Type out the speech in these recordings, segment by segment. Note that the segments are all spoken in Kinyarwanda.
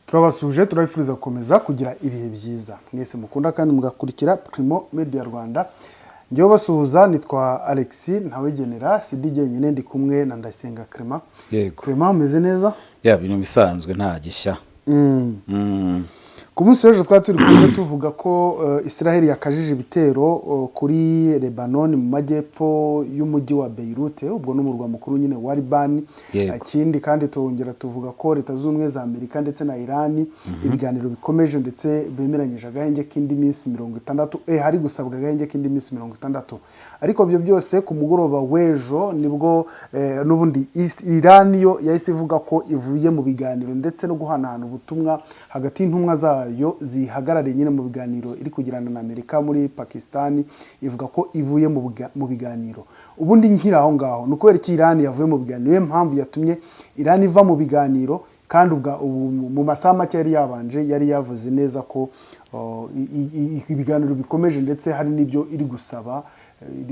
turabasuje turabifuriza gukomeza kugira ibihe byiza mwese mukunda kandi mugakurikira Primo Media Rwanda. Ngiye basuhuza nitwa Alexis Ntawegenera Sidi jyenyine ndi kumwe na Ndayisenga Clement. Yego. Clement umeze neza? Ya bintu bisanzwe nta gishya. Ku munsi w'ejo twari turi kumwe tuvuga ko Israel yakajije ibitero kuri Lebanon mu majyepfo y'umujyi wa Beirut, ubwo n'umurwa mukuru nyine wa Liban. Ikindi kandi tongera tuvuga ko Leta z'Ubumwe za Amerika ndetse na Iran ibiganiro bikomeje ndetse bemeranyije agahenge k'indi minsi 60 hari gusabwa agahenge k'indi minsi 60. Ariko byo byose ku mugoroba w'ejo nibwo n'ubundi Iran yo yahise ivuga ko ivuye mu biganiro ndetse no guhanahana ubutumwa hagati y'intumwa zayo zihagarariye nyine mu biganiro iri kugirana na Amerika muri Pakistan. Ivuga ko ivuye mu biganiro. Ubundi nkira aho ngaho nuko iki Iran yavuye mu biganiro, niyo mpamvu yatumye Iran iva mu biganiro kandi mu masaha make yari yabanje yari yavuze neza ko ibiganiro bikomeje ndetse hari n'ibyo iri gusaba.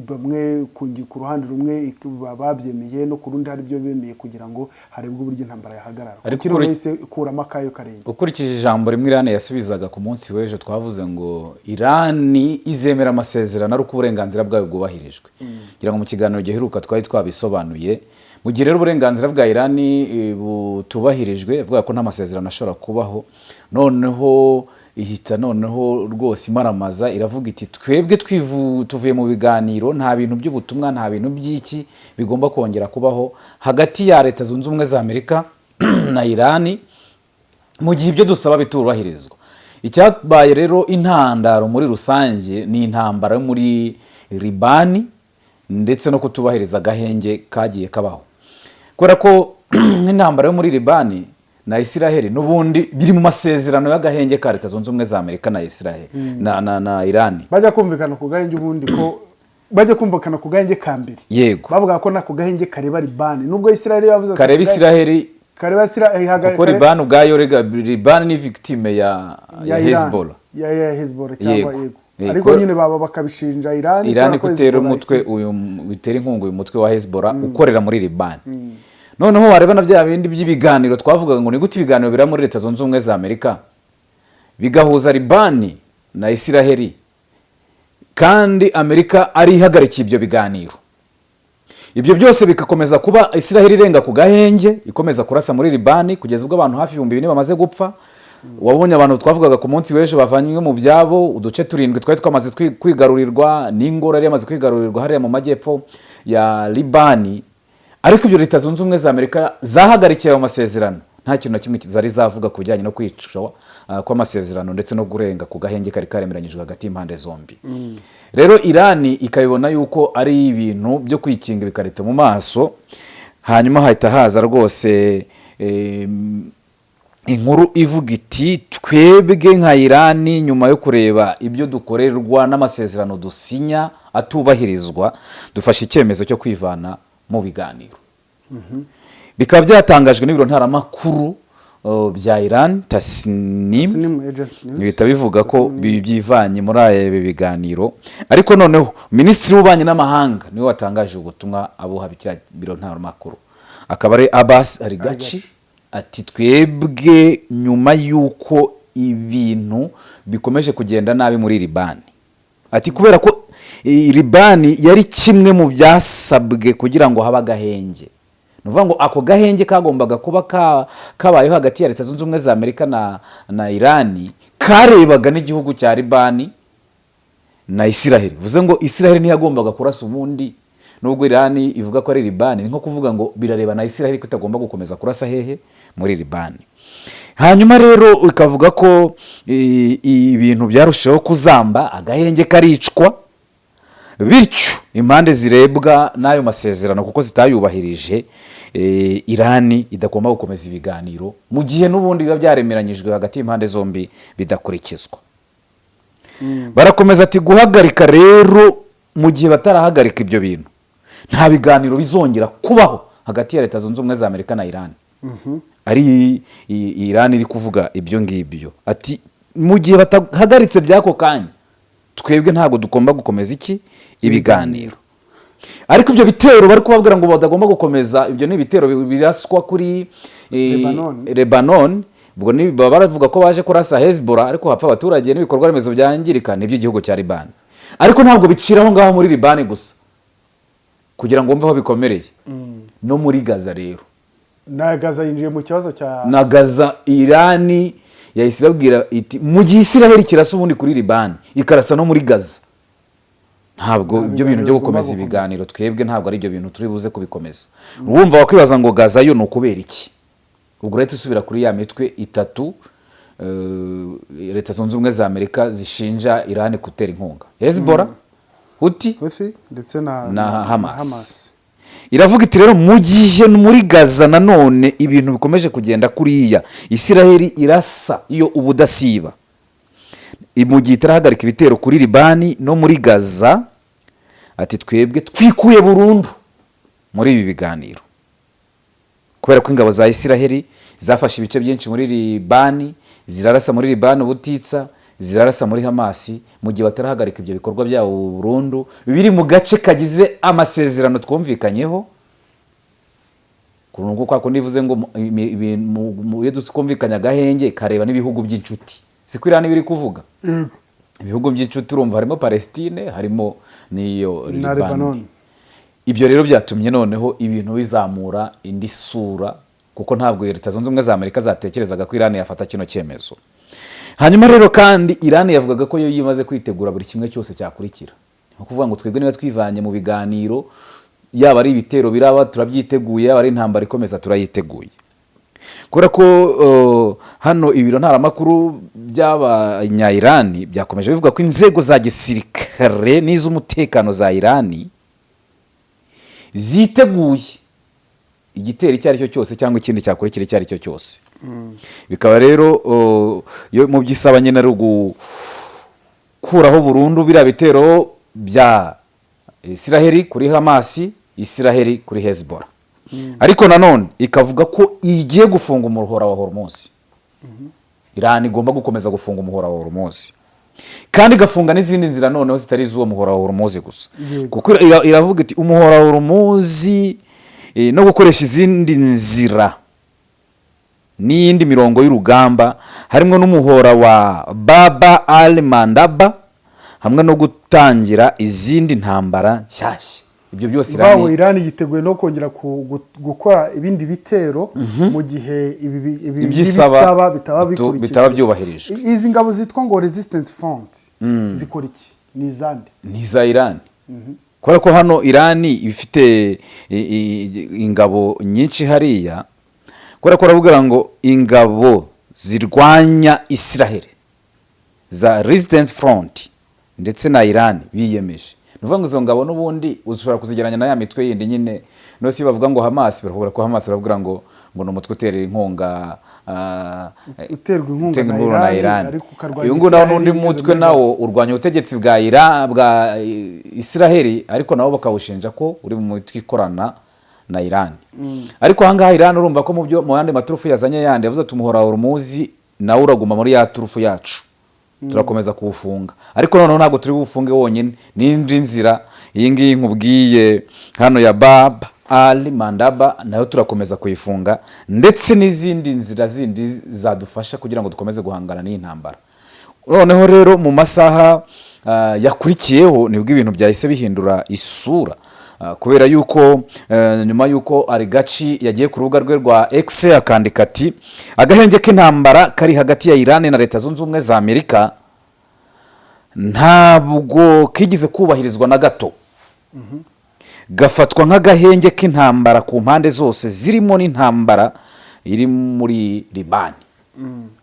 Bamwe ku ruhande rumwe babyemeye no ku rundi hari byo bemeye kugira ngo harebwe uburyo intambara yahagarara. Ariko wese kurama kayo karenge. Ukurikije ijambo rimwe Iran yasubizaga ku munsi w'ejo twavuze ngo Iran izemera amasezerano ari uko uburenganzira bwayo bwubahirijwe. Ngira ngo mu kiganiro giheruka twari twabisobanuye. Mu gihe rero uburenganzira bwa Iran butubahirijwe, avuga ko nta masezerano ashobora kubaho, noneho ihita rwose imaramaza iravuga iti twebwe tuvuye mu biganiro, nta bintu by'ubutumwa, nta bintu by'iki bigomba kongera kubaho hagati ya Leta Zunze Ubumwe za Amerika na Iran mu gihe ibyo dusaba bitubahirizwa. Icyabaye rero intandaro muri rusange ni intambara yo muri Liban ndetse no kutubahiriza agahenge kagiye kabaho, kubera ko intambara yo muri Liban na Israel n'ubundi biri mu masezerano y'agahenge ka Leta Zunze Ubumwe za Amerika na Israel na Iran. Bajya kumvikana ku gahenge ubundi ko bajya kumvikana ku gahenge ka mbere. Yego. Bavuga ko nako gahenge kareba Liban, nubwo Israel yavuze kareba Israel ko Liban ubwayo Liban ni victime ya Hezbollah. Ya Hezbollah cyangwa yego. Ariko nyine baba bakabishinja Iran kutera umutwe uyu bitera inkungu uyu mutwe wa Hezbollah ukorera muri Liban. Noneho wareba na bya bindi by'ibiganiro twavugaga ngo ni gute ibiganiro bira muri Leta Zunze Ubumwe za Amerika bigahuza Liban na Israel kandi Amerika ari ihagarikiye ibyo biganiro. Ibyo byose bikakomeza kuba Israel irenga ku gahenge, ikomeza kurasa muri Liban kugeza ubwo abantu hafi 2,000 bamaze gupfa. Wabonye abantu twavugaga ku munsi w'ejo bavanywe mu byabo, uduce 7 twari twamaze kwigarurirwa, n'ingoro yari yamaze kwigarurirwa hariya mu majyepfo ya Liban. Ariko ibyo Leta Zunze Ubumwe za Amerika zahagarikiye ayo masezerano, nta kintu na kimwe zari zavuga ku bijyanye no kwicwa kw'amasezerano ndetse no gurenga ku gahenge kari karemeranyijwe hagati y'impande zombi. Rero Iran ikabibona yuko ari ibintu byo kwikinga bikareta mu maso, hanyuma hahita haza rwose inkuru ivuga iti twebwe nka Iran nyuma yo kureba ibyo dukorerwa n'amasezerano dusinya atubahirizwa, dufashe icyemezo cyo kwivana mu biganiro. Bikaba byatangajwe n'ibiro ntaramakuru bya Iran Tasnim bita bivuga ko byivanye muri aya biganiro. Ariko noneho Minisitiri w'Ububanyi n'Amahanga niwe watangaje ubutumwa abuha bikira biro ntaramakuru, akaba ari Abbas Araghchi. Ati twebwe nyuma yuko ibintu bikomeje kugenda nabi muri Liban, ati kubera ko Liban yari kimwe mu byasabwe kugira ngo haba gahenge, nuvuga ngo ako gahenge kagombaga kuba kabayeho hagati ya Leta Zunze Ubumwe za Amerika na Iran, karebaga n'igihugu cya Liban na Israel. Vuze ngo Israel ntiyagombaga kurasa ubundi, nubwo Iran ivuga ko ari Liban, nko kuvuga ngo birareba na Israel ko itagomba gukomeza kurasa hehe muri Liban. Hanyuma rero ikavuga ko ibintu byarushaho kuzamba, agahenge karicwa, bityo impande zirebwa n'ayo masezerano kuko zitayubahirije, Iran idagomba gukomeza ibiganiro mu gihe n'ubundi biba byaremeranyijwe hagati y'impande zombi bidakurikizwa. Barakomeza ati guhagarika rero mu gihe batarahagarika ibyo bintu nta biganiro bizongera kubaho hagati ya Leta Zunze Ubumwe za Amerika na Iran. Ari Iran iri kuvuga ibyo ngibyo, ati mu gihe batahagaritse byako kanya twebwe ntago dugomba gukomeza ibiganiro. Ariko ibyo bitero bari kubabwira ngo badagomba gukomeza, ibyo ni bitero biraswa kuri Lebanon ubwo baba baravuga ko baje kurasa Hezbollah ariko hapfa abaturage n'ibikorwa remezo byangirika n'iby'igihugu cya Libani. Ariko ntabwo bicira aho ngaho muri Libani gusa kugira ngo wumve aho bikomereye no muri Gaza rero. Na Gaza yinjiye mu kibazo cya na Gaza. Irani yahise ibabwira iti mu gihe Isiraheli kirasa ubundi kuri Libani ikarasa no muri Gaza, ntabwo ibyo bintu byo gukomeza ibiganiro twebwe ntabwo ari ibyo bintu turi buze kubikomeza. Urumva wakwibaza ngo Gaza yo ni ukubera iki? Ubwo leta isubira kuri ya mitwe itatu Leta Zunze Ubumwe za Amerika zishinja Irani gutera inkunga: Hezbollah, Houthi ndetse na Hamas. Iravuga iti rero mu gihe muri Gaza nanone ibintu bikomeje kugenda kuriya, Isiraheli irasa iyo ubudasiba, mu gihe itarahagarika ibitero kuri Libani no muri Gaza, ati twebwe twikuye burundu muri ibi biganiro kubera ko ingabo za Isiraheli zafashe ibice byinshi muri Libani, zirarasa muri Libani ubutitsa, zirarasa muri Hamasi, mu gihe batarahagarika ibyo bikorwa byabo burundu biri mu gace kagize amasezerano twumvikanyeho. Kurungu kwa kundi bivuze ngo iyo dusikumvikanya gahenge kareba n'ibihugu by'inshuti, siko Irani biri kuvuga. Ibihugu by'inshuti urumva harimo Palestine, harimo n'iyo Libani. Ibyo rero byatumye noneho ibintu bizamura indi sura, kuko ntabwo Leta Zunze Ubumwe za Amerika zatekerezaga ko Irani yafata kino cyemezo. Hanyuma rero kandi Irani yavugaga ko yo yimaze kwitegura buri kimwe cyose cyakurikira. Nko kuvuga ngo twebwe niba twivanye mu biganiro, yaba ari ibitero biraba turabyiteguye, yaba ari intambara ikomeza turayiteguye. Kubera ko hano ibiro ntaramakuru by'abanya-Irani byakomeje bivuga ko inzego za gisirikare n'iz'umutekano za Irani ziteguye igitero icyo ari cyo cyose cyangwa ikindi cyakurikira icyo ari cyo cyose. Bikaba rero mu byisaba nyine ari ugukuraho burundu biriya bitero bya Isiraheli kuri Hamasi, Isiraheli kuri Hezbollah. Ariko nanone ikavuga ko igiye gufunga umuhora wa Hormuz. Irani igomba gukomeza gufunga umuhora wa Hormuz, kandi igafunga n'izindi nzira noneho zitari iz'uwo muhora wa Hormuz gusa. Kuko iravuga iti umuhora wa Hormuz no gukoresha izindi nzira n'iyindi mirongo y'urugamba, harimo n'umuhora wa Baba al-Mandaba, hamwe no gutangira izindi ntambara nshyashya. Ibyo byose Irani yiteguye no kongera gukora ibindi bitero mu gihe ibi bisaba bitaba byubahirije. Izi ngabo zitwa ngo Resistance Front zikora iki? Ni izande? Ni za Irani. Kubera ko hano Irani ifite ingabo nyinshi hariya, kubera ko aravuga ngo ingabo zirwanya Isiraheli za Resistance Front ndetse na Irani biyemeje. Nuvuga ngo izo ngabo n'ubundi ushobora kuzigeranya na ya mitwe yindi nyine, no si bavuga ngo Hamas, baravuga ko Hamas baravuga ngo ni umutwe utera inkunga uterwa inkunga na Irani. Uyu nguyu nawo n'undi mutwe nawo urwanya ubutegetsi bwa Isiraheli, ariko nabo bakawushinja ko uri mu mitwe ikorana na Irani. Ariko ahangaha Irani urumva ko mu yandi maturufu yazanye yandi yavuze tumuhora Hormuz nawe uraguma muri ya turufu yacu, turakomeza kuwufunga. Ariko noneho ntabwo turi bufunge wonyine, n'indi nzira iyi ngiyi nkubwiye hano ya Bab al-Mandaba nayo turakomeza kuyifunga, ndetse n'izindi nzira zindi zadufasha kugira ngo dukomeze guhangana n'iyi ntambara. Noneho rero mu masaha yakurikiyeho nibwo ibintu byahise bihindura isura, kubera yuko nyuma yuko Arigaci yagiye ku rubuga rwe rwa X akandika ati agahenge k'intambara kari hagati ya Irani na Leta Zunze Ubumwe za Amerika ntabwo kigize kubahirizwa na gato. Gafatwa nk'agahenge k'intambara ku mpande zose zirimo n'intambara iri muri Libani.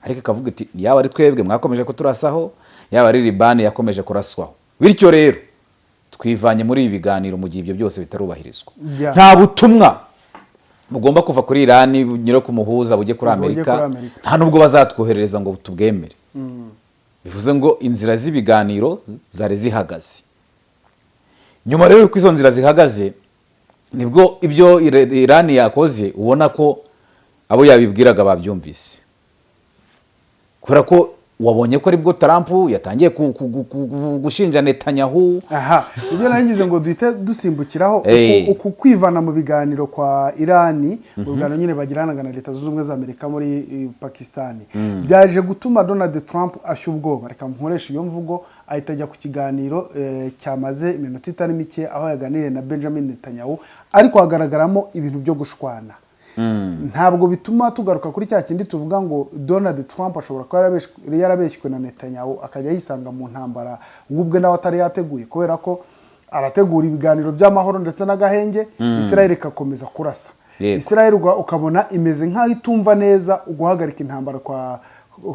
Ariko akavuga ati yaba ari twebwe mwakomeje kuturasaho, yaba ari Libani yakomeje kuraswaho, bityo rero twivanye muri ibi biganiro mu gihe ibyo byose bitarubahirizwa. Nta butumwa bugomba kuva kuri Irani nyiro kumuhuza bujye kuri Amerika, nta nubwo bazatwoherereza ngo tubwemere. Bivuze ngo inzira z'ibiganiro zari zihagaze. Nyuma rero ko izo nzira zihagaze nibwo ibyo Irani yakoze ubona ko abo yabibwiraga babyumvise. Kubera ko wabonye ko aribwo Trump yatangiye gushinja Netanyahu. aha ibyo nagize ngo duhite dusimbukiraho uku kwivana mu biganiro kwa Irani mu biganiro nyine bagiranaga na Leta Zunze Ubumwe za Amerika muri Pakistan byaje gutuma Donald Trump ashya ubwoba, reka nkoresha iyo mvugo, ahita ajya ku kiganiro cyamaze iminota itari mike aho yaganiriye na Benjamin Netanyahu, ariko hagaragaramo ibintu byo gushwana. Ntabwo bituma tugaruka kuri cya kindi tuvuga ngo Donald Trump ashobora kuba yarabeshywe na Netanyahu akajya yisanga mu ntambara ubwe nawe atari yateguye, kubera ko arategura ibiganiro by'amahoro ndetse n'agahenge, Israel ikakomeza kurasa. Israel ukabona imeze nk'aho itumva neza uguhagarika intambara kwa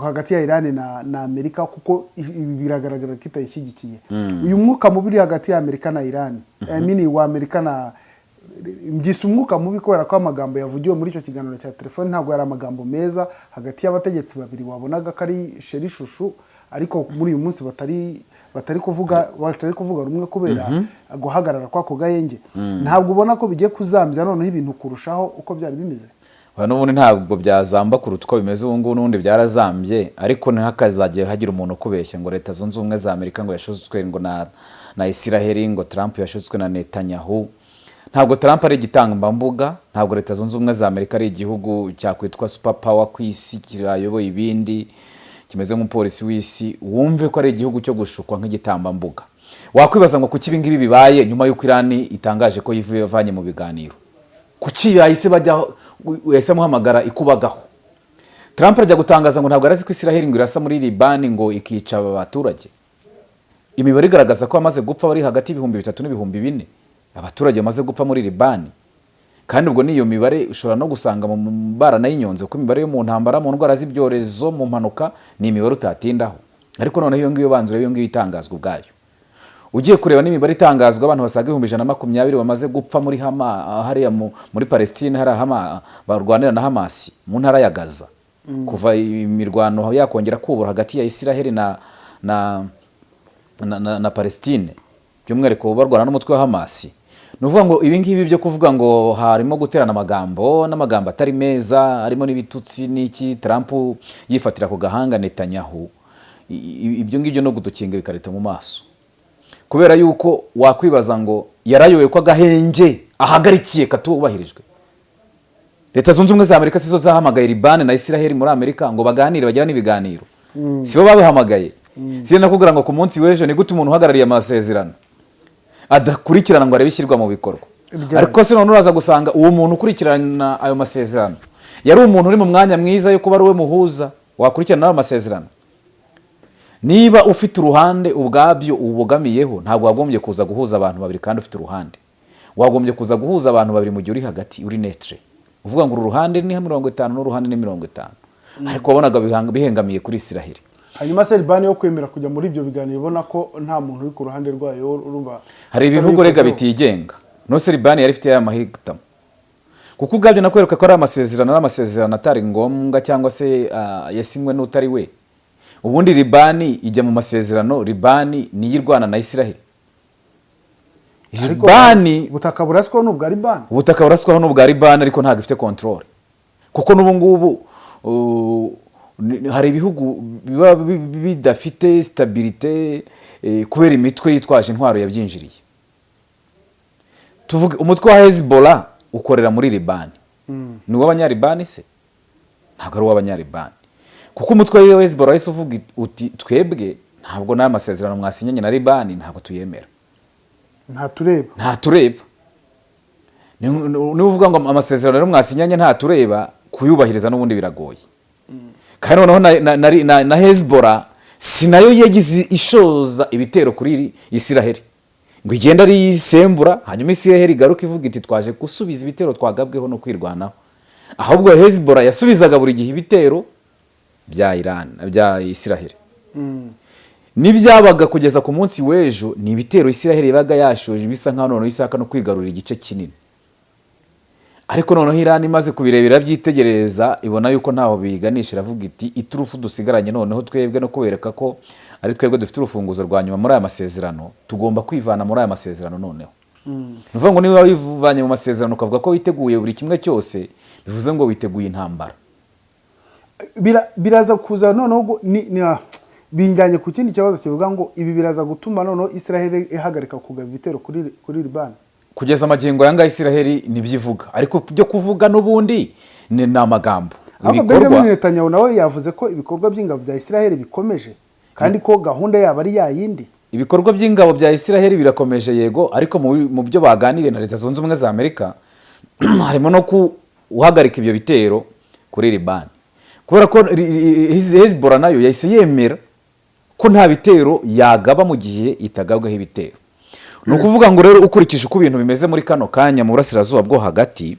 hagati ya Iran na Amerika, kuko ibi biragaragara ko itayishyigikiye. Uyu mwuka mubi hagati ya Amerika na Iran, wa Amerika na mbyise umwuka mubi kubera ko amagambo yavugiwe muri icyo kiganiro cya telefone ntabwo yari amagambo meza hagati y'abategetsi babiri wabonaga ko ari sheri shushu, ariko muri uyu munsi batari kuvuga rumwe kubera guhagarara kwako gahenge. Ntabwo ubona ko bigiye kuzambya noneho ibintu kurushaho uko byari bimeze. N'ubundi ntabwo byazamba kuruta uko bimeze ubu ngubu, n'ubundi byarazambye, ariko ntihakazagiye hagira umuntu ukubeshya ngo Leta Zunze Ubumwe za Amerika ngo yashutswe ngo na Israel, ngo Trump yashutswe na Netanyahu. Ntabwo Trump ari igitambambuga, ntabwo Leta Zunze Ubumwe za Amerika ari igihugu cyakwitwa super power ku isi kirayoboye ibindi kimeze nk'umupolisi w'isi, wumve ko ari igihugu cyo gushukwa nk'igitambambuga. Wakwibaza ngo kuki ibingibi bibaye nyuma y'uko Iran itangaje ko yivanye mu biganiro, kuki yahise muhamagara ikubagaho. Trump ajya gutangaza ngo ntabwo arazi ko Israel ngo irasa muri Liban ngo ikica abaturage. Imibare igaragaza ko amaze gupfa bari hagati y'ibihumbi 3 n'ibihumbi 4 abaturage bamaze gupfa muri Liban, kandi ubwo niyo mibare ushobora no gusanga mu bara nayinyonze ko imibare yo mu ntambara, mu ndwara z'ibyorezo, mu mpanuka ni imibare utatindaho. Ariko noneho iyo ngiyo banzura iyo ngiyo itangazwa ubwayo, ugiye kureba n'imibare itangazwa abantu basaga 120 bamaze gupfa muri hariya muri Palestine, hari barwanira na Hamas mu ntara ya Gaza kuva imirwano yakongera kubura hagati ya Israel na Palestine, by'umwihariko barwana n'umutwe wa Hamas. Nuvuga ngo ibi ngibi byo kuvuga ngo harimo guterana n'amagambo atari meza, harimo n'ibitutsi n'iki, Trump yifatira ku gahanga Netanyahu, ibyo ngibyo no gudukinga bikarita mu maso, kubera yuko wakwibaza ngo yarayoboye ko agahenge ahagarikiye katubahirijwe. Leta Zunze Ubumwe za Amerika sizo zahamagaye Liban na Israel muri Amerika ngo baganire bagirana ibiganiro, sibo babihamagaye. Siyo nakubwira ngo ku munsi w'ejo ni gute umuntu uhagarariye amasezerano adakurikirana ngo arabishyirwa mu bikorwa. Ariko se none uraza gusanga uwo muntu ukurikirana ayo masezerano yari umuntu uri mu mwanya mwiza yo kuba ari we muhuza wakurikirana ayo masezerano. Niba ufite uruhande ubwabyo ubogamiyeho, ntabwo wagombye kuza guhuza abantu babiri kandi ufite uruhande. Wagombye kuza guhuza abantu babiri mu gihe uri hagati, uri netre, uvuga ngo uruhande ni 50 n'uruhande ni 50, ariko wabonaga bihengamiye kuri Israel. Hanyuma se Liban yo kwemera kujya muri ibyo biganiro ibona ko nta muntu uri ku ruhande rwayo, urumva hari ibihugu rega bitigenga. No se Liban yari ifite amahitamo, kuko ubwabyo nakwereka ko ari amasezerano atari ngombwa cyangwa se yasinywe n'utari we. Ubundi Liban ijya mu masezerano, Liban ni yirwana na Israel. Liban ubutaka buraswaho n'ubwa Liban, ubutaka buraswaho n'ubwa Liban, ariko ntabwo ifite control, kuko n'ubu ngubu hari ibihugu biba bidafite stabilite kubera imitwe yitwaje intwaro yabyinjiriye. Tuvuge umutwe wa Hezbollah ukorera muri Liban, ni w'abanyaribani se? Ntabwo ari w'abanyaribani, kuko umutwe wa Hezbollah wese uvuga uti twebwe ntabwo nta masezerano mwasinyanye na Liban, ntabwo tuyemera, ntatureba. Ni uvuga ngo amasezerano rero mwasinyanye ntatureba, kuyubahiriza n'ubundi biragoye. Kandi noneho na Hezbollah sinayo yagize ishoza ibitero kuri Israel ngo igenda ari isembura hanyuma Israel igaruka ivuga iti twaje gusubiza ibitero twagabweho no kwirwanaho. Ahubwo Hezbollah yasubizaga buri gihe ibitero bya Israel. N'ibyabaga kugeza ku munsi w'ejo ni ibitero Israel yabaga yashoje bisa nkaho noneho isaka no kwigarurira igice kinini. Ariko noneho Iran imaze kubirebera byitegereza ibona yuko ntaho biganisha, iravuga iti iturufu dusigaranye noneho twebwe no kubereka ko ari twebwe dufite urufunguzo rwa nyuma muri aya masezerano, tugomba kwivana muri aya masezerano noneho. Nuvuga ngo niba wivanye mu masezerano ukavuga ko witeguye buri kimwe cyose, bivuze ngo witeguye intambara. biraza kuza noneho binjyanye ku kindi kibazo kivuga ngo ibi biraza gutuma noneho Israel ihagarika kugaba ibitero kuri Liban. Kugeza amagingo yanga Israel nibyivuga, ariko byo kuvuga n'ubundi ni amagambo. Benjamin Netanyahu nawe yavuze ko ibikorwa by'ingabo bya Israel bikomeje kandi ko gahunda yabo ari yayindi. Ibikorwa by'ingabo bya Israel birakomeje yego, ariko mu byo baganiriye na Leta Zunze Ubumwe za Amerika harimo no guhagarika ibyo bitero kuri Liban, kubera ko Hezbollah nayo yahise yemera ko nta bitero yagaba mu gihe itagabwaho ibitero. Ni ukuvuga ngo rero ukurikije uko ibintu bimeze muri kano kanya mu burasirazuba bwo hagati,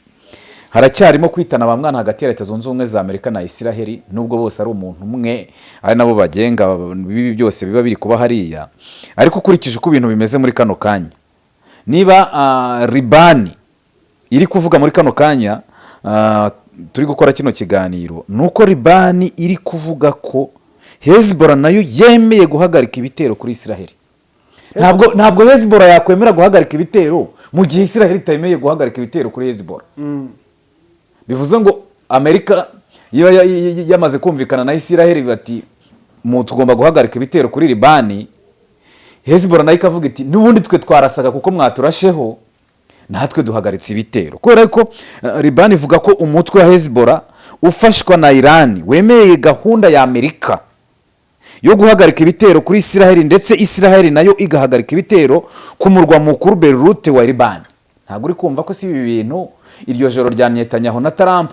haracyarimo kwitana ba mwana hagati ya Leta Zunze Ubumwe za Amerika na Israel, nubwo bose ari umuntu umwe ari nabo bagenga bibi byose biba biri kuba hariya. Ariko ukurikije uko ibintu bimeze muri kano kanya, niba Liban iri kuvuga muri kano kanya turi gukora kino kiganiro, nuko Liban iri kuvuga ko Hezbollah nayo yemeye guhagarika ibitero kuri Israel. Ntabwo Hezbollah yakwemera guhagarika ibitero mu gihe Israel itemeye guhagarika ibitero kuri Hezbollah. Bivuze ngo Amerika yamaze kumvikana na Israel bati tugomba guhagarika ibitero kuri Liban, Hezbollah nayo ikavuga iti n'ubundi twe twarasaga kuko mwaturasheho, natwe duhagaritse ibitero. Kubera ko Liban ivuga ko umutwe wa Hezbollah ufashwa na Iran wemeye gahunda ya Amerika yo guhagarika ibitero kuri Israel, ndetse Israel nayo igahagarika ibitero ku murwa mukuru Beirut wa Liban. Ntabwo uri kumva ko si ibi bintu iryo joro rya Netanyahu na Trump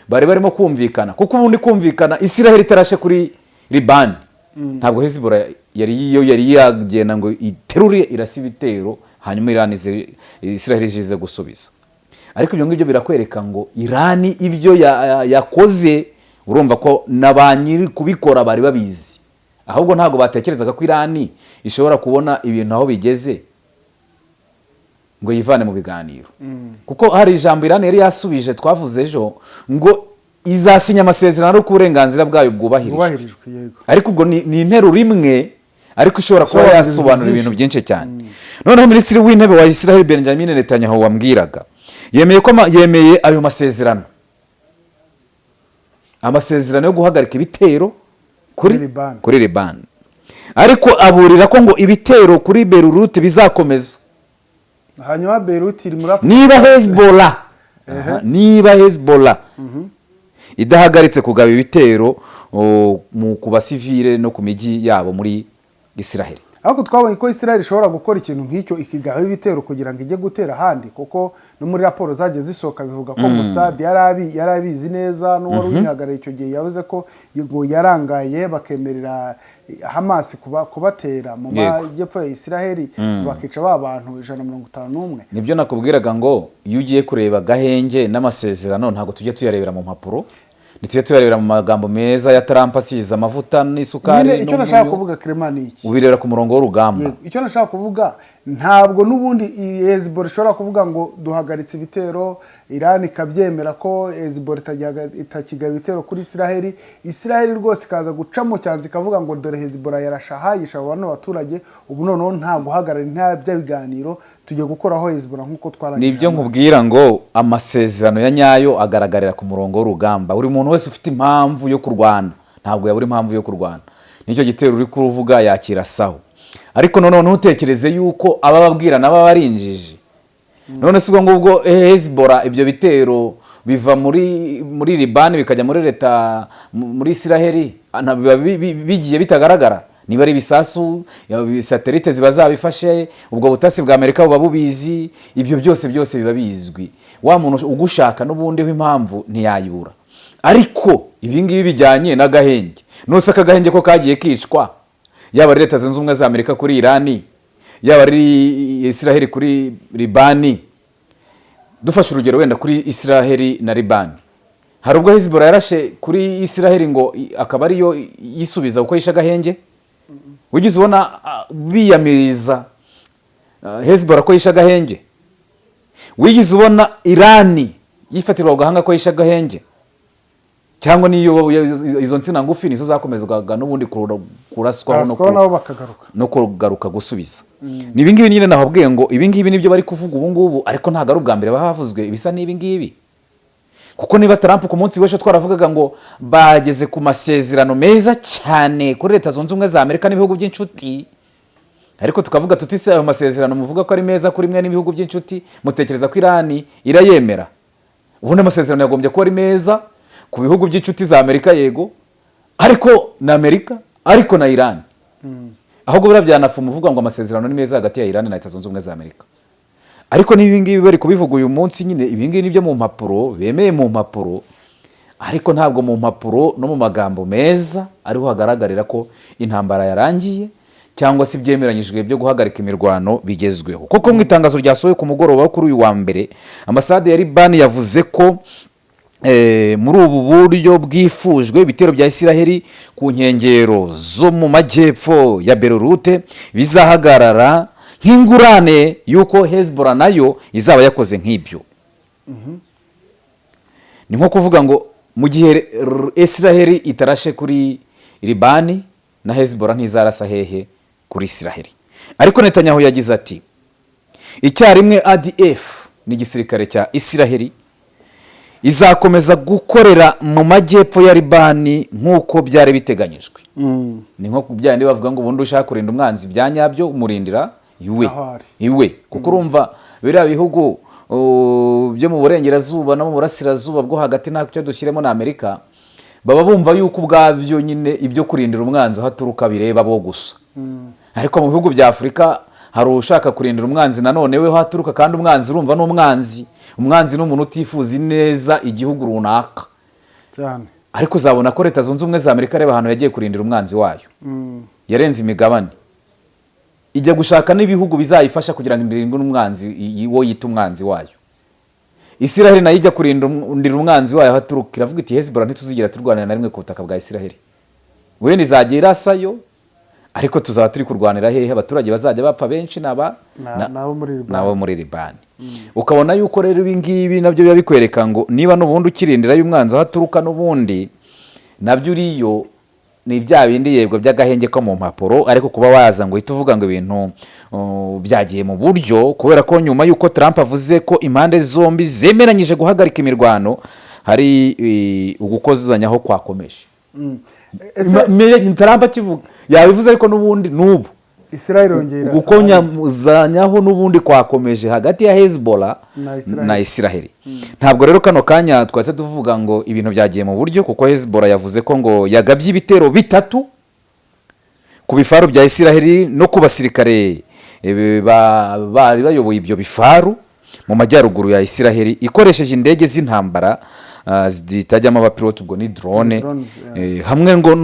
bari barimo kumvikana, kuko ubundi kumvikana Israel itarashe kuri Liban ntabwo Hezbollah yari yagenda ngo iterure irasi ibitero hanyuma Israel ijize gusubiza. Ariko ibyo ngibyo birakwereka ngo Iran ibyo yakoze, urumva ko n'abanyiri kubikora bari babizi, ahubwo ntabwo batekerezaga ko Iran ishobora kubona ibintu aho bigeze ngo yivane mu biganiro. Kuko hari ijambo Iran yari yasubije twavuze ejo ngo izasinya amasezerano ku burenganzira bwayo bwubahirijwe. Ariko ubwo ni interuro imwe, ariko ishobora kuba yasobanura ibintu byinshi cyane. Noneho Minisitiri w'Intebe wa Israel Benjamin Netanyahu wambwiraga yemeye ayo masezerano yo guhagarika ibitero kuri Liban, ariko aburira ko ngo ibitero kuri Beirut bizakomeza. Hanyuma Beirut iri muri niba Hezbollah idahagaritse kugaba ibitero ku basivile no ku miji yabo muri Israel. Ariko twabonye ko Israel ishobora gukora ikintu nk'icyo ikigaba ibitero kugira ngo ijye gutera ahandi, kuko no muri raporo zagiye zisohoka bivuga ko Mossad yarabizi neza n'uwari uyihagarariye icyo gihe yavuze ko yarangaye bakemerera Hamas kubatera mu majyepfo ya Israel bakica abantu 151. Nibyo nakubwiraga ngo iyo ugiye kureba gahenge n'amasezerano ntabwo tujye tuyarebera mu mpapuro, nitujye tuyarebera mu magambo meza ya Trump asize amavuta n'isukari. Icyo nashaka kuvuga Clement ni iki? Ubirebera ku murongo w'urugamba. Icyo nashaka kuvuga ntabwo n'ubundi Hezbollah ishobora kuvuga ngo duhagaritse ibitero, Iran ikabyemera ko Hezbollah itakigaba ibitero kuri Israel. Israel rwose ikaza gucamo cyanze ikavuga ngo dore Hezbollah yarashahayisha abantu abaturage, ubu noneho nta guhagarara nta by'ibiganiro, tujye gukoraho Hezbollah nkuko twarangije. Nibyo nkubwira ngo amasezerano ya nyayo agaragarira ku murongo w'urugamba. Buri muntu wese ufite impamvu yo kurwana, ntabwo yabura impamvu yo kurwana. Nicyo gitero uri kuvuga yakira saho. Ariko none ntutekereze yuko abababwira naba barinjije. None si ubwo Hezbollah ibyo bitero biva muri Liban bikajya muri leta muri Israel bigiye bitagaragara. Niba ari bisasu satellite ziba zabifashe, ubwo butasi bwa Amerika buba bubizi, ibyo byose biba bizwi. Wa muntu ugushaka n'ubundi w'impamvu ntiyayibura. Ariko ibingibi bijyanye n'agahenge, nose akagahenge ko kagiye kicwa, yaba ari Leta Zunze Ubumwe za Amerika kuri Iran, yaba ari Israel kuri Liban. Dufashe urugero wenda kuri Israel na Liban, hari ubwo Hezbollah yarashe kuri Israel ngo akaba ariyo yisubiza uko yisha agahenge. Ugize ubona biyamiriza Hezbollah ko yisha agahenge? Wigize ubona Iran yifatirwa ugahanga ko yisha agahenge? Cyangwa niyo izo nsina ngufi nizo zakomezwaga n'ubundi kuraswaho no kugaruka gusubiza. Ni ibingibi nyine nahabwiye ngo ibingibi nibyo bari kuvuga ubu ngubu, ariko ntago ari ubwa mbere bahavuzwe ibisa n'ibingibi. kuko niba Trump ku munsi w'ejo twaravugaga ngo bageze ku masezerano meza cyane kuri Leta Zunze Ubumwe za Amerika n'ibihugu by'inshuti, ariko tukavuga tuti se ayo masezerano muvuga ko ari meza kuri mwe n'ibihugu by'inshuti mutekereza ko Irani irayemera? Ubundi amasezerano yagombye kuba ari meza ku bihugu by'inshuti za Amerika, yego, ariko na Amerika ariko na Irani. Ahubwo bira byanafu muvuga ngo amasezerano ni meza hagati ya Irani na Leta Zunze Ubumwe za Amerika. Ariko niba ngibi bari kubivuga uyu munsi nyine ibingibi nibyo mu mpapuro bemeye mu mpapuro, ariko ntabwo mu mpapuro no mu magambo meza ariho hagaragarira ko intambara yarangiye cyangwa se ibyemeranyijwe byo guhagarika imirwano bigezweho. Kuko mu itangazo ryasohoye ku mugoroba kuri uyu wa mbere, ambasade ya Libani yavuze ko muri ubu buryo bwifujwe ibitero bya Isiraheli ku nkengero zo mu majyepfo ya Beirut bizahagarara nk'ingurane y'uko Hezbollah nayo izaba yakoze nk'ibyo. Ni nko kuvuga ngo mu gihe Isiraheli itarashe kuri Libani na Hezbollah ntizarasa hehe kuri Isiraheli. Ariko Netanyahu yagize ati icyarimwe ADF ni igisirikare cya Isiraheli izakomeza gukorera mu majyepfo ya Libani nk'uko byari biteganyijwe. Ni nko kubyandi bavuga ngo ubundi ushaka kurinda umwanzi bya nyabyo umurindira iwe, kuko urumva biriya bihugu byo mu burengerazuba no mu burasirazuba bwo hagati nacyo dushyiremo na Amerika baba bumva yuko ubwabyo nyine ibyo kurindira umwanzi aho aturuka bireba bo gusa. Ariko mu bihugu bya Afurika hari ushaka kurindira umwanzi nanone we haturuka, kandi umwanzi urumva umwanzi ni umuntu utifuza neza igihugu runaka cyane. Ariko uzabona ko Leta Zunze Ubumwe za Amerika reba ahantu yagiye kurindira umwanzi wayo, yarenze imigabane, ijya gushaka n'ibihugu bizayifasha kugira ngo irindwe n'umwanzi wo yita umwanzi wayo. Isiraheli nayo ijya kurindira umwanzi wayo haturuka, iravuga iti Hezbollah ntituzigira turwanira na rimwe ku butaka bwa Isiraheli, wenda izagiye irasayo, ariko tuzaba turi kurwanira hehe, abaturage bazajya bapfa benshi nabo muri Libani. Ukabona yuko rero ibingibi nabyo biba bikwereka ngo niba n'ubundi ukirindira y'umwanzi aho aturuka n'ubundi nabyo uriyo ni bya bindi yego by'agahenge ko mu mpapuro, ariko kuba waza ngo uhite uvuga ngo ibintu byagiye mu buryo, kubera ko nyuma yuko Trump avuze ko impande zombi zemeranyije guhagarika imirwano hari ugukozanyaho kwakomeje. Trump akivuga yabivuze, ariko n'ubundi n'ubu Israel yongera gukozanyaho n'ubundi kwakomeje hagati ya Hezbollah na Isiraheli. Ntabwo rero kano kanya twahita tuvuga ngo ibintu byagiye mu buryo, kuko Hezbollah yavuze ko ngo yagabye ibitero 3 ku bifaru bya Isiraheli no ku basirikare bari bayoboye ibyo bifaru mu majyaruguru ya Isiraheli ikoresheje indege z'intambara zitajyamo abapilote, ubwo ni drone, hamwe ngo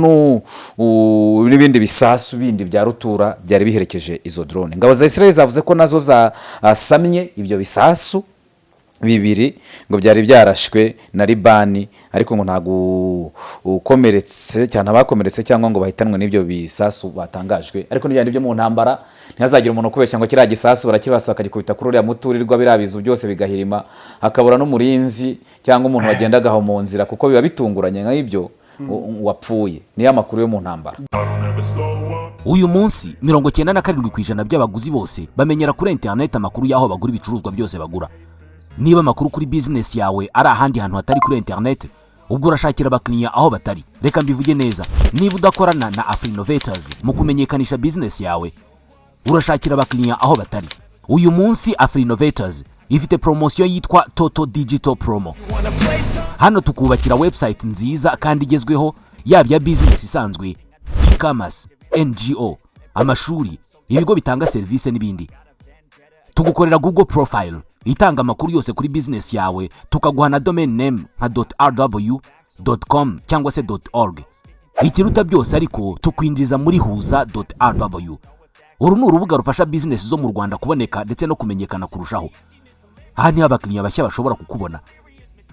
n'ibindi bisasu bindi bya rutura byari biherekeje izo drone. Ingabo za Israel zavuze ko nazo zasamye ibyo bisasu 2 ngo byari byarashwe na Libani, ariko ngo ntago ukomeretse cyane abakomeretse cyangwa ngo bahitanwe n'ibyo bisasu batangajwe. Ariko n'ibindi byo mu ntambara ntihazagira umuntu kubeshya ngo kiriya gisasu barakibasa akagikubita kuri uriya muturirwa birabizu byose bigahirima, hakabura n'umurinzi cyangwa umuntu wagendaga aho mu nzira, kuko biba bitunguranye nk'ibyo wapfuye. Niyo amakuru yo mu ntambara. Uyu munsi 97% by'abaguzi bose bamenyera kuri internet amakuru y'aho bagura ibicuruzwa byose bagura. Niba amakuru kuri business yawe ari ahandi hantu hatari kuri internet, ubwo urashakira abakiriya aho batari. Reka mbivuge neza, niba udakorana na Afrinovators mu kumenyekanisha business yawe, urashakira abakiriya aho batari. Uyu munsi Afrinovators ifite promotion yitwa Total Digital Promo. Hano tukubakira website nziza kandi igezweho, yaba ya business isanzwe, e-commerce, NGO, amashuri, ibigo bitanga service n'ibindi. Tugukorera Google profile itanga amakuru yose kuri business yawe, tukaguha na domain name nka .rw.com cyangwa se .org. Ikiruta byose ariko tukwinjiza muri huza.rw. Uru ni urubuga rufasha business zo mu Rwanda kuboneka ndetse no kumenyekana kurushaho. Aha ni abakiriya bashya bashobora kukubona.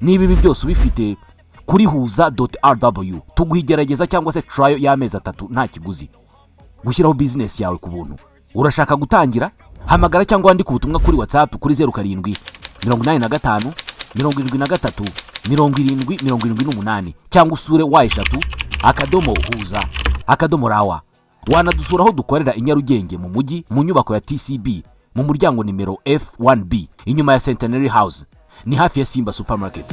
Niba ibi byose ubifite kuri huza.rw, tuguhigerageza cyangwa se trial y'amezi 3 nta kiguzi. Gushyiraho business yawe ku buntu. Urashaka gutangira? Hamagara cyangwa wandika ubutumwa kuri WhatsApp kuri 07 85 73 70 cyangwa usure y3.huza.rawa. Wanadusura aho dukorera i Nyarugenge mu mujyi mu nyubako ya TCB mu muryango nimero F1B inyuma ya Centenary House, ni hafi ya Simba Supermarket.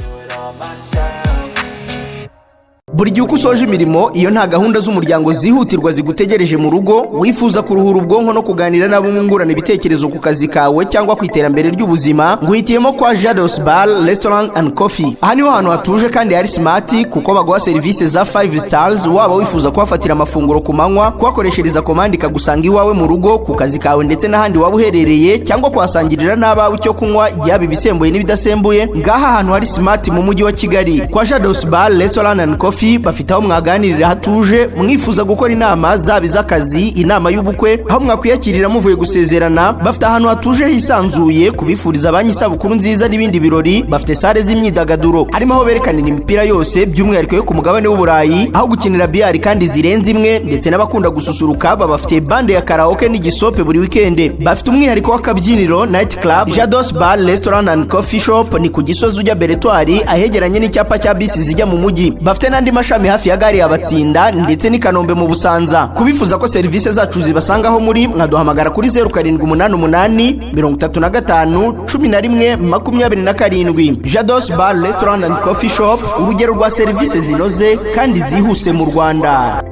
Buri gihe uko usoje imirimo, iyo nta gahunda z'umuryango zihutirwa zigutegereje mu rugo, wifuza kuruhura ubwonko no kuganira nabo mwungurana ibitekerezo ku kazi kawe cyangwa ku iterambere ry'ubuzima, nguhitiyemo kwa Jados Bar Restaurant and Coffee. Aha niho hantu hatuje kandi hari smart, kuko baguha serivisi za 5 stars, waba wifuza kuhafatira amafunguro ku manywa, kuhakoreshereza komandi ikagusanga iwawe mu rugo, ku kazi kawe ndetse n'ahandi waba uherereye, cyangwa kuhasangirira n'abawe icyo kunywa, yaba ibisembuye n'ibidasembuye. Ngaha ahantu hari smart mu mujyi wa Kigali kwa Jados Bar Restaurant and Coffee, bafite aho mwaganirira hatuje, mwifuza gukora inama zaba iz'akazi, inama y'ubukwe, aho mwakwiyakirira muvuye gusezerana. Bafite ahantu hatuje hisanzuye kubifuriza abanyi isabukuru nziza n'ibindi birori. Bafite sale z'imyidagaduro, harimo aho berekanira imipira yose by'umwihariko yo ku mugabane w'Uburayi, aho gukinira biyari kandi zirenze imwe, ndetse n'abakunda gususuruka babafite bande ya karaoke n'igisope buri weekend. Bafite umwihariko w'akabyiniro night club. Jados Bar Restaurant and Coffee Shop ni ku Gisozi ujya Beretwari, ahegeranye n'icyapa cya bisi zijya mu mujyi. Bafite n'andi mashami hafi ya gare ya Batsinda ndetse n'i Kanombe mu Busanza. Kubifuza ko serivisi zacu zibasangaho muri, mwaduhamagara kuri 0788 35 11 27. Jados Bar Restaurant and Coffee Shop, urugero rwa serivisi zinoze kandi zihuse mu Rwanda.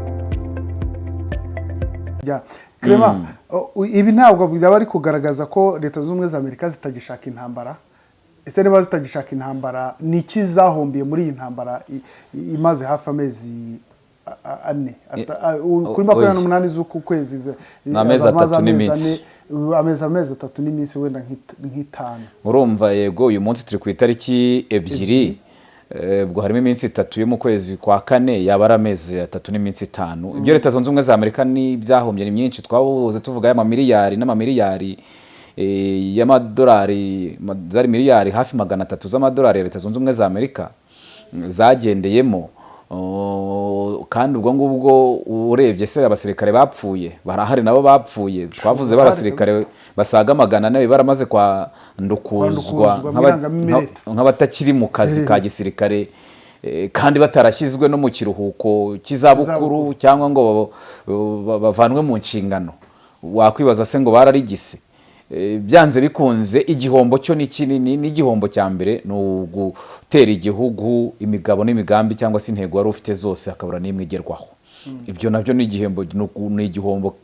Clement, ibi ntabwo byaba ari kugaragaza ko Leta Zunze Ubumwe za Amerika zitagishaka intambara. Ese niba zitagishaka intambara, ni iki zahombiye muri iyi ntambara imaze hafi amezi 4 kuri 28 z'uku kwezi, amezi 3 n'iminsi, amezi 3 n'iminsi, wenda nk'itanu. Urumva yego, uyu munsi turi ku itariki 2, ubwo harimo iminsi 3 yo mu kwezi kwa 4, yaba ari amezi 3 n'iminsi 5. Ibyo Leta Zunze Ubumwe za Amerika ni byahombye ni myinshi, twabuze tuvuga y'amamiliyari n'amamiliyari y'amadolari, zari miliyari hafi 300 z'amadolari ya Leta Zunze Ubumwe za Amerika zagendeyemo. Kandi ubwo ngubwo urebye se abasirikare bapfuye barahari, nabo bapfuye. Twavuze babasirikare basaga 400 baramaze kwandukuzwa nk'abatakiri mu kazi ka gisirikare, kandi batarashyizwe no mu kiruhuko cy'izabukuru cyangwa ngo bavanwe mu nshingano. Wakwibaza se ngo bararigise? Byanze bikunze igihombo cyo ni kinini. N'igihombo cya mbere ni ugutera igihugu imigabo n'imigambi cyangwa se intego wari ufite zose akabura n'imwe igerwaho. Ibyo nabyo ni igihombo.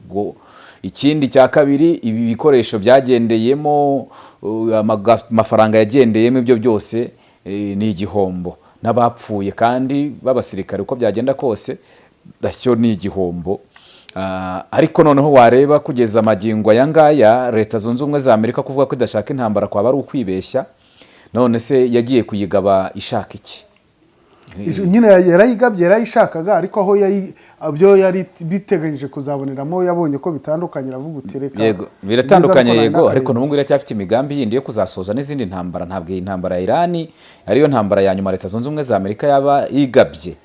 Ikindi cya kabiri, ibi bikoresho byagendeyemo, amafaranga yagendeyemo, ibyo byose ni igihombo. N'abapfuye kandi b'abasirikare uko byagenda kose, dacyo ni igihombo. Ariko noneho wareba kugeza magingo aya ngaya, Leta Zunze Ubumwe za Amerika kuvuga ko idashaka intambara kwaba ari ukwibeshya. None se yagiye kuyigaba ishaka iki? Nyine yarayigabye, yarayishakaga, ariko aho abyo yari biteganyije kuzaboneramo yabonye ko bitandukanye, aravuga uti reka. Yego, biratandukanye yego, ariko n'ubwo iracyafite imigambi yindi yo kuzasoza n'izindi ntambara. Ntabwo iyi ntambara ya Iran ariyo ntambara ya nyuma Leta Zunze Ubumwe za Amerika yaba yigabye.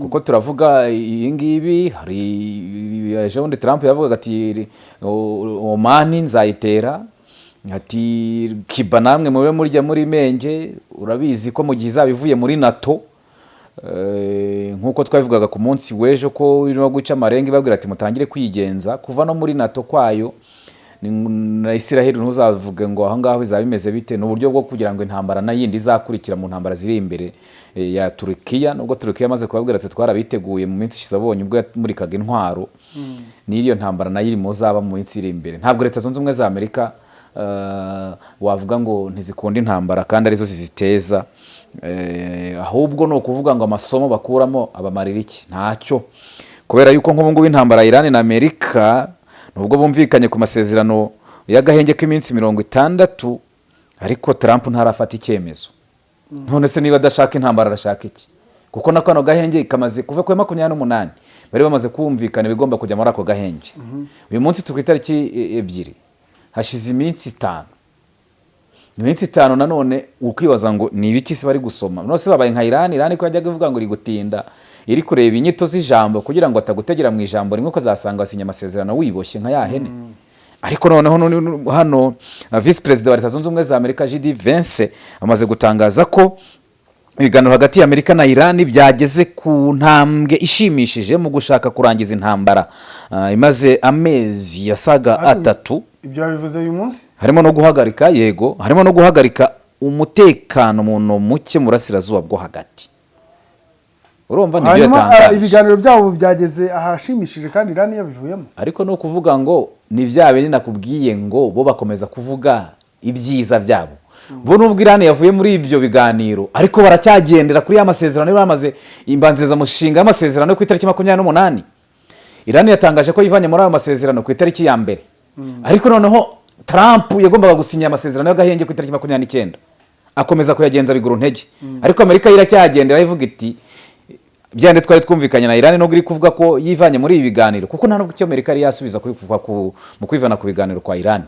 Kuko turavuga iyi ngibi, hari ejo bundi Trump yavugaga ati Oman nzayitera, ati Cuba namwe mube murya muri menge. Urabizi ko mu gihe izaba ivuye muri NATO, nkuko twabivugaga ku munsi w'ejo ko irimo guca amarenga ibabwira ati mutangire kwigenza kuva no muri NATO kwayo, na Israel ntuzavuge ngo aho ngaho bizaba bimeze bite. N'uburyo bwo kugira ngo intambara na yindi izakurikira mu ntambara ziri imbere ya Turkiya. Nubwo Turkiya amaze kubabwira ati twarabiteguye mu minsi ishize, abonye ubwo yamurikaga intwaro, n'iyo ntambara nayo irimo zaba mu minsi iri imbere. Ntabwo Leta Zunze Ubumwe za Amerika wavuga ngo ntizikunda intambara kandi arizo ziziteza. Ahubwo no kuvuga ngo amasomo bakuramo abamarira iki? Ntacyo. Kubera yuko nk'ubu ngubu intambara ya Iran na Amerika nubwo bumvikanye ku masezerano y'agahenge k'iminsi 60, ariko Trump ntarafata icyemezo. None se niba adashaka intambara arashaka iki? Kuko na kano gahenge kamaze kuva ku 28 bari bamaze kumvikana bigomba kujya muri ako gahenge. Uyu munsi turi itariki 2, hashize iminsi 5. Iminsi 5 nanone ukwibaza ngo ni ibiki se bari gusoma. None se babaye nka Iran ko yajyaga ivuga ngo iri gutinda, iri kureba inyito z'ijambo kugira ngo atagutegera mu ijambo rimwe ko zasanga wasinya amasezerano wiboshye nka yahene. Ariko noneho hano Vice President wa Leta Zunze Ubumwe za Amerika JD Vance amaze gutangaza ko ibiganiro hagati ya Amerika na Iran byageze ku ntambwe ishimishije mu gushaka kurangiza intambara imaze amezi yasaga 3. Ibyo bivuze uyu munsi harimo no guhagarika, yego, harimo no guhagarika umutekano umuntu muke mu burasirazuba bwo hagati. Urumva nibyo hanyuma yatangaje. ibiganiro byabo byageze ahashimishije kandi Iran yabivuyemo. Ariko no kuvuga ngo ni bya bindi nakubwiye ngo bo bakomeza kuvuga ibyiza byabo. Bo nubwo Iran yavuye muri ibyo biganiro ariko baracyagendera kuri ya masezerano bamaze imbanziriza mushinga y'amasezerano ku itariki 28. Iran yatangaje ko yivanye muri ayo masezerano ku itariki ya mbere. Ariko noneho Trump yagombaga gusinya amasezerano y'agahenge ku itariki 29. Akomeza kuyagenza biguru ntege. Ariko Amerika iracyagendera ivuga iti byande twari twumvikanye na Iran no guri kuvuga ko yivanye muri ibi biganiro kuko nta nubwo cyo Amerika yari yasubiza mu kwivana ku biganiro kwa Iran.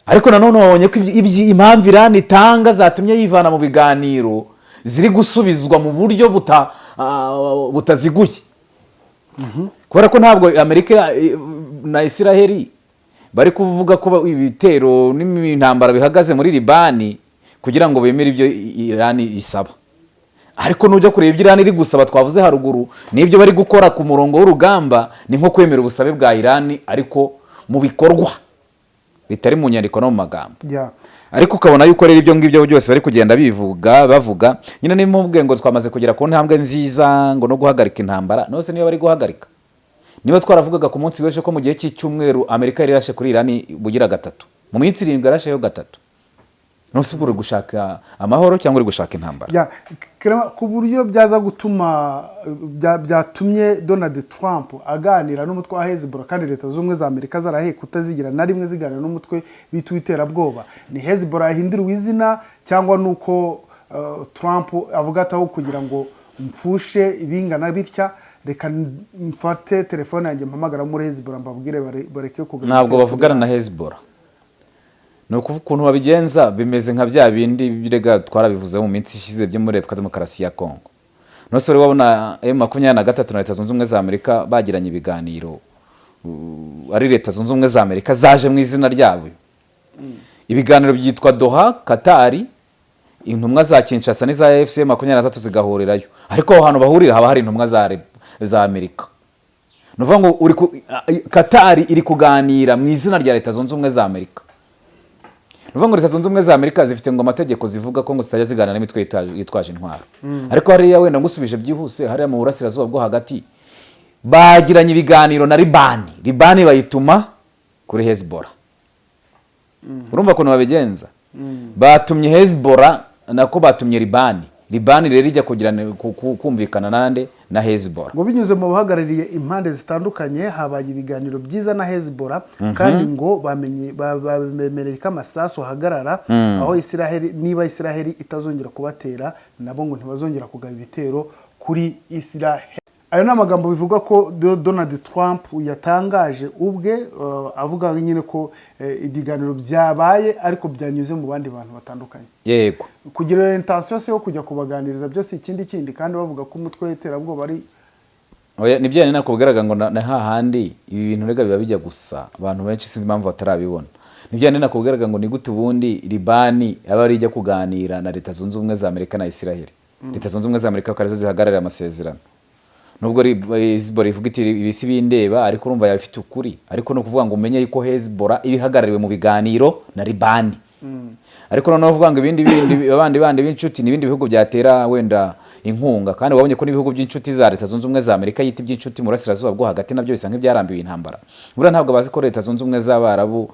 Ariko nanone wabonye ko impamvu Iran itanga zatumye yivana mu biganiro ziri gusubizwa mu buryo butaziguye. Kubera ko ntabwo Amerika na Israel bari kuvuga ko ibitero n'intambara bihagaze muri Libani kugira ngo bemere ibyo Iran isaba. Ariko nujya kureba ibyo Iran iri gusaba twavuze haruguru n'ibyo bari gukora ku murongo w'urugamba ni nko kwemera ubusabe bwa Iran ariko mu bikorwa bitari mu nyandiko no mu magambo. Ariko ukabona yuko rero ibyo ngibyo byose bari kugenda bavuga nyine ni mu bwengo twamaze kugera ku ntambwe nziza ngo no guhagarika intambara nose niyo bari guhagarika. Niba twaravugaga ku munsi w'ejo ko mu gihe cy'icyumweru Amerika yari yarashe kuri Iran bugira gatatu mu minsi 7 yarasheyo gatatu. Nose uri gushaka amahoro cyangwa uri gushaka intambara? Ku buryo byaza gutuma byatumye Donald Trump aganira n'umutwe wa Hezbollah kandi leta z'ubumwe za Amerika zarahe kutazigira na rimwe ziganira n'umutwe w'iterabwoba. Ni Hezbollah yahinduriwe izina cyangwa nuko Trump avuga ataho kugira ngo mfushe ibingana bitya reka mfate telefone yanjye mpamagara muri Hezbollah mbabwire bareke kuganira. Ntabwo bavugana na Hezbollah. No kuvuga ukuntu babigenza bimeze nka bya bindi birega twarabivuze mu minsi ishize byo muri Repubulika Demokarasi ya Kongo. Nose bari wabona M23 na Leta Zunze Ubumwe za Amerika bagiranye ibiganiro ari Leta Zunze Ubumwe za Amerika zaje mu izina ryabo. Ibiganiro byitwa Doha, Katari, intumwa za Kinshasa n'iza AFC 23 zigahurirayo. Ariko aho hantu bahurira haba hari intumwa za Amerika. Nuvuga ngo Katari iri kuganira mu izina rya Leta Zunze Ubumwe za Amerika. Nuvuga ngo Leta Zunze Ubumwe za Amerika zifite ngo amategeko zivuga ko ngo zitajya ziganira n'imitwe yitwaje intwaro. Ariko hariya wenda ngusubije byihuse hariya mu burasirazuba bwo hagati bagiranye ibiganiro na Libani bayituma kuri Hezbollah. Urumva ko babigenza? Batumye Hezbollah nako batumye Libani rero ijya kugirana kumvikana nande na Hezbollah. Ngo binyuze mu bahagarariye impande zitandukanye habaye ibiganiro byiza na Hezbollah kandi ngo bamemereye ko amasasu hagarara aho niba Israel itazongera kubatera nabo ngo ntibazongera kugaba ibitero kuri Israel. Ayo n'amagambo bivuga ko Donald Trump yatangaje ubwe avuga nyine ko ibiganiro byabaye ariko byanyuze mu bandi bantu batandukanye. Yego. Kugira intention yo kujya kubaganiriza byose ikindi kandi bavuga ko umutwe w'iterabwoba ari nibyo nako kugaragara ngo na hahandi ibi bintu rega biba bijya gusa abantu benshi sinzi impamvu batarabibona. Nibyo nako kugaragara ngo ni gute ubundi Libani aba rijya kuganira na Leta Zunze Ubumwe za Amerika na Israel. Leta Zunze Ubumwe za Amerika karizo zihagararira amasezerano. Nubwo Hezbollah ivuga iti ibisi bindeba ariko urumva yabifite ukuri ariko no kuvuga ngo umenye yuko Hezbollah ibihagarariwe mu biganiro na Libani. Ariko noneho uvuga ngo abandi b'inshuti n'ibindi bihugu byatera wenda inkunga kandi wabonye ko n'ibihugu by'inshuti za Leta Zunze Ubumwe za Amerika yita by'inshuti mu burasirazuba bwo hagati nabyo bisa nk'ibyarambiwe intambara. Bura ntabwo bazi ko Leta Zunze Ubumwe z'Abarabu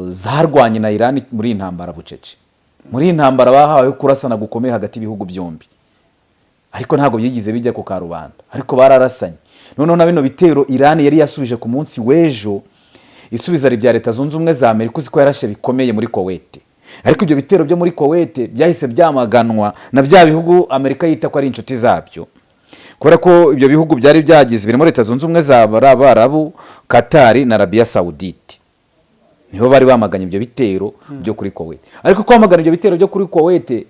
zarwanye na Iran muri intambara bucece. Muri intambara bahawe kurasana gukomeye hagati y'ibihugu byombi. Ariko ntabwo byigize bijya ku karubanda ariko bararasanye. Noneho na bino bitero Iran yari yasubije ku munsi w'ejo isubiza ribya Leta Zunze Ubumwe za Amerika uziko yarashe bikomeye muri Kuwait. Ariko ibyo bitero byo muri Kuwait byahise byamaganwa na bya bihugu Amerika yita ko ari inshuti zabyo. Kubera ko ibyo bihugu byari byagize birimo Leta Zunze Ubumwe z'Abarabu, Katari na Arabia Saudite. Nibo bari bamaganye ibyo bitero byo kuri Kuwait. Ariko kwamagana ibyo bitero byo kuri Kuwait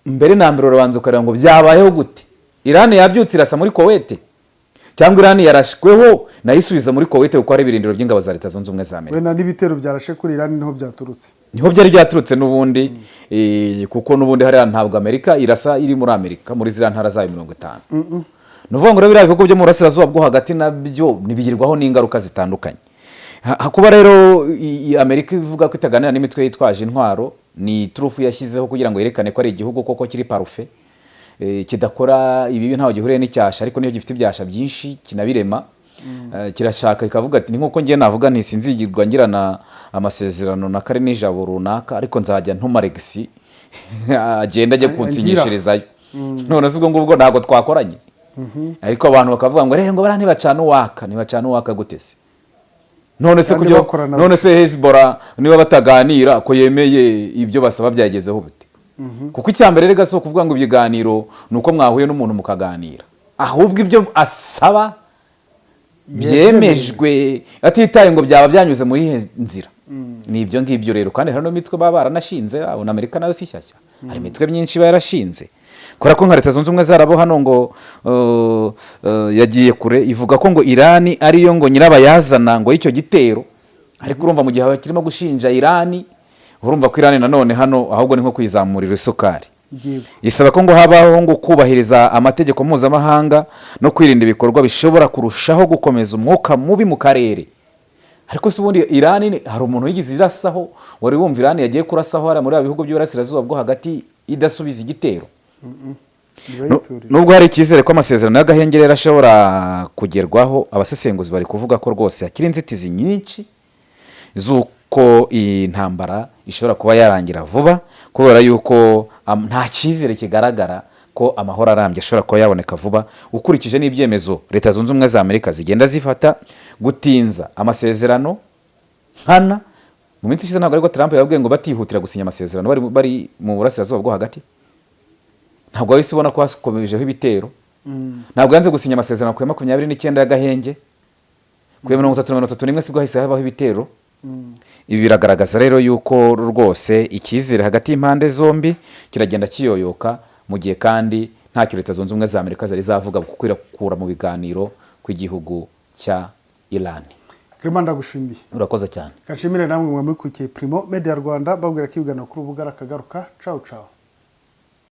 mbere na mbere urabanza ukareba ngo byabayeho gute. Iran yabyutse irasa muri Kuwait cyangwa Iran yarashweho nayisubiza muri Kuwait kuko ari birindiro by'ingabo za Leta Zunze Ubumwe za Amerika. Wenda n'ibitero byarashe kuri Iran niho byaturutse. Niho byari byaturutse nubundi kuko nubundi hari ntabwo Amerika irasa iri muri Amerika muri zira ntara zayo 50. Nuvuga ngo rero bihugu byo mu burasirazuba bwo hagati nabyo nibigirwaho n'ingaruka zitandukanye. kuba rero Amerika ivuga ko itaganira n'imitwe yitwaje intwaro ni turufu yashyizeho kugira ngo yerekane ko ari igihugu koko kiri parufe, kidakora ibibi ntaho gihuriye n'icyasha, ariko niyo gifite ibyasha byinshi kinabirema. Kirashaka ikavuga ati ni nkuko ngiye navuga nti sinzigirwa ngirana amasezerano na kare n'ijabo runaka, ariko nzajya ntuma Alexis agenda ajya kunsinyishirizayo. None se ubwo ngubwo ntabwo twakoranye, ariko abantu bakavuga ngo ngo bara ntibacana uwaka gute se? None se Hezbollah niba bataganira ko yemeye ibyo basaba byagezeho bute? Kuko icyambere rega so kuvuga ngo ibiganiro nuko mwahuye n'umuntu mukaganira, ahubwo ibyo asaba byemejwe atitaye ngo byaba byanyuze muri nzira. Ni ibyo ngibyo rero, kandi hano mitwe baba baranashinze, abona Amerika nayo si shyashya, hari imitwe myinshi bayarashinze. Kora ko nka Leta Zunze Ubumwe z'Arabo hano ngo yagiye kure, ivuga ko ngo Irani ariyo ngo nyirabayazana ngo y'icyo gitero, ariko urumva mu gihe kirimo gushinja Irani, urumva ko Irani nanone hano ahubwo ni nko kwizamurira isukari. Isaba ko ngo habaho ngo kubahiriza amategeko mpuzamahanga no kwirinda ibikorwa bishobora kurushaho gukomeza umwuka mubi mu karere. Ariko se ubundi Irani hari umuntu yigize irasaho, wari wumva Irani yagiye kurasaho hari muri bihugu by'Iburasirazuba bwo hagati idasubiza igitero? Nubwo hari icyizere ko amasezerano y'agahengerera ashobora kugerwaho, abasesenguzi bari kuvuga ko rwose hakiri inzitizi nyinshi z'uko iyi ntambara ishobora kuba yarangira vuba, kubera yuko nta cyizere kigaragara ko amahoro arambye ashobora kuba yaboneka vuba, ukurikije n'ibyemezo Leta Zunze Ubumwe za Amerika zigenda zifata gutinza amasezerano nkana. Mu minsi ishize ntabwo ariko Trump yababwiye ngo batihutira gusinya amasezerano bari mu Burasirazuba bwo hagati, ntabwo wahise ubona ko hakomejeho ibitero. Ntabwo yanze gusinya amasezerano ku 29 y'agahenge, ku 31 sibwo hahise habaho ibitero. Ibi biragaragaza rero yuko rwose icyizere hagati y'impande zombi kiragenda kiyoyoka, mu gihe kandi ntacyo Leta Zunze Ubumwe za Amerika zari zavuga kukwirakura mu biganiro kw'igihugu cya Iran. Clement ndagushimiye. Urakoze cyane. Kashimire namwe mwamukurikiye Primo Media Rwanda, babwira ko ibiganiro kuri urubuga rakagaruka. Ciao ciao.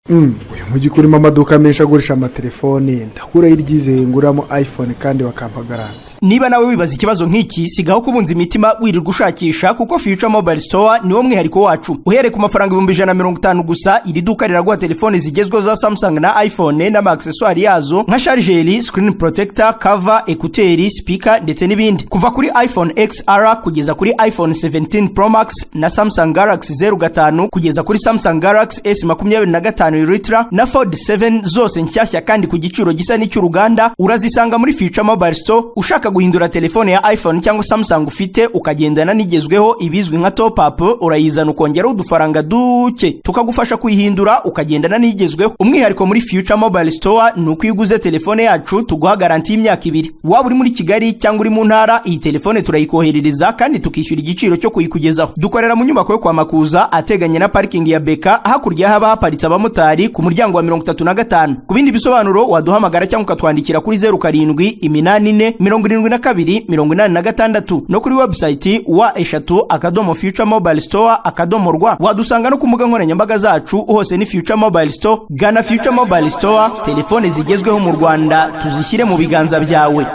Uyu mujyi kurimo amaduka menshi agurisha amatelefone, ndakura iryizeye nguramo iPhone kandi bakampa garanti. Niba nawe wibaza ikibazo nk'iki, sigaho kubunza imitima wirirwa ushakisha, kuko Future Mobile Store niwo mwihariko wacu. Uhereye ku mafaranga 150 gusa, iri duka riraguha telefone zigezweho za Samsung na iPhone n'ama accessoires yazo nka charger, screen protector, cover, écouteurs, speaker ndetse n'ibindi. Kuva kuri iPhone XR kugeza kuri iPhone 17 Pro Max na Samsung Galaxy 05 kugeza kuri Samsung Galaxy S25 Ultra na Fold 7 zose nshyashya kandi ku giciro gisa n'icy'uruganda, urazisanga muri Future Mobile Store. Ushaka guhindura telefone ya iPhone cyangwa Samsung ufite ukagendana n'igezweho ibizwi nka top up, urayizana ukongera udufaranga duke tukagufasha kuyihindura ukagendana n'igezweho. Umwihariko muri Future Mobile Store ni uko iguze telefone yacu tuguha garanti y'imyaka 2. Waba uri muri Kigali cyangwa uri mu ntara, iyi telefone turayikoherereza kandi tukishyura igiciro cyo kuyikugezaho. Dukorera mu nyubako yo kwa Makuza ateganye na parking ya Beka, hakurya haba haparitse abamotari ku muryango wa 35. Ku bindi bisobanuro waduhamagara cyangwa ukatwandikira kuri 07747286 no kuri website wa eshatu@futuremobilestore.rw. Wadusanga no ku mbuga nkoranyambaga zacu hose ni Future Mobile Store. Gana Future Mobile Store, telefone zigezweho mu Rwanda tuzishyire mu biganza byawe.